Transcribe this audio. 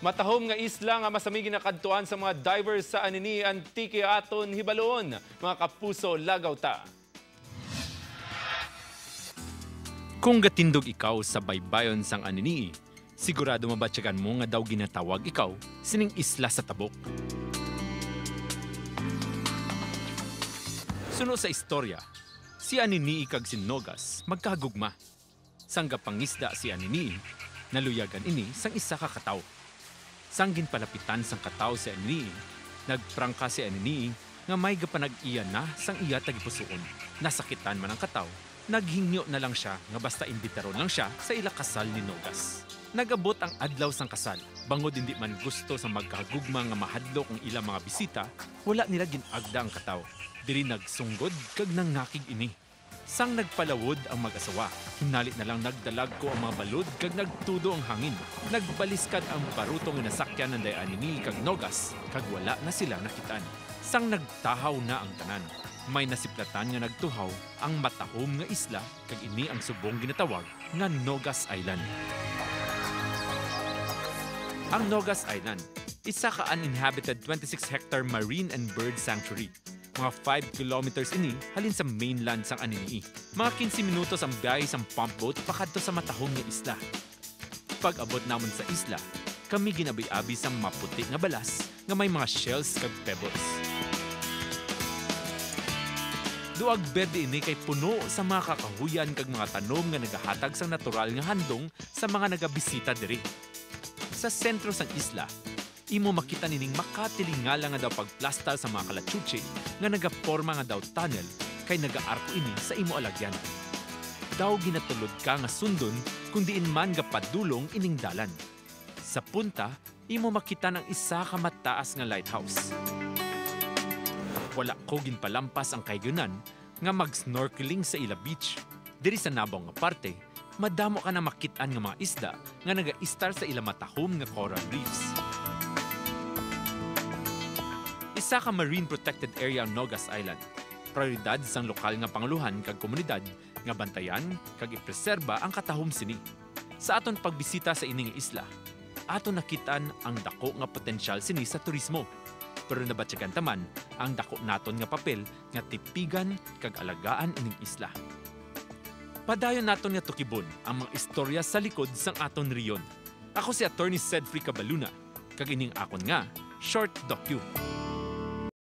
Matahom nga isla nga masami ginakadtuan sa mga divers sa Anini Antique aton hibaloon. Mga kapuso, lagaw ta. Kung gatindog ikaw sa baybayon sang Anini, sigurado mabatyagan mo nga daw ginatawag ikaw sining isla sa tabok. Suno sa istorya, si Anini kag si Nogas magkagugma. Sang gapangisda si Anini, naluyagan ini sang isa ka kataw. Sang ginpalapitan sang kataw si Anini, nagprangka si Anini nga may gapanag-iya na sang iya tagipusoon. Nasakitan man ang kataw, naghingyo na lang siya nga basta imbitaron lang siya sa ila kasal ni Nogas. Nagabot ang adlaw sang kasal, bangod hindi man gusto sa magkagugma nga mahadlok ang ilang mga bisita, wala nila ginagda ang kataw. Diri nagsunggod kag nangakig ini. Sang nagpalawod ang mag-asawa, hinali na lang nagdalag ko ang mga balod kag nagtudo ang hangin. Nagbaliskad ang barutong inasakyan ng Anini kag Nogas kag wala na sila nakitaan. Sang nagtahaw na ang tanan, may nasiplatan nga nagtuhaw ang matahom nga isla kag ini ang subong ginatawag nga Nogas Island. Ang Nogas Island, isa ka uninhabited 26-hectare marine and bird sanctuary. Mga 5 kilometers ini halin sa mainland sang Anini. Mga 15 minutos ang biyahe sang pump boat pakadto sa matahom nga isla. Pag abot namon sa isla, kami ginabi-abi sang maputi nga balas nga may mga shells kag pebbles. Duag berde ini kay puno sa mga kakahuyan kag mga tanom nga nagahatag sang natural nga handong sa mga nagabisita diri. Sa sentro sang isla, imo makita nining makatilingalang nga daw pagplastar sa mga kalachuchi nga nagaporma nga daw tunnel kay nagaarko ini sa imo alagyan. Daw ginatulod ka nga sundon kung diin man gapadulong ining dalan. Sa punta, imo makita ng isa ka mataas nga lighthouse. Wala ko ginpalampas ang kaygunan nga mag-snorkeling sa ila beach. Diri sa nabong nga parte, madamo ka na makitaan nga mga isda nga naga-istar sa ila matahom nga coral reefs. Isa ka marine protected area ang Nogas Island. Prioridad sang lokal nga panguluhan kag komunidad nga bantayan kag ipreserba ang katahom sini. Sa aton pagbisita sa ining isla, aton nakitaan ang dako nga potensyal sini sa turismo. Pero nabatyagan taman ang dako naton nga papel nga tipigan kag alagaan ining isla. Padayon naton nga tukibon ang mga istorya sa likod sang aton riyon. Ako si Attorney Cedfrey Cabaluna, kag ining akon nga Short Docu.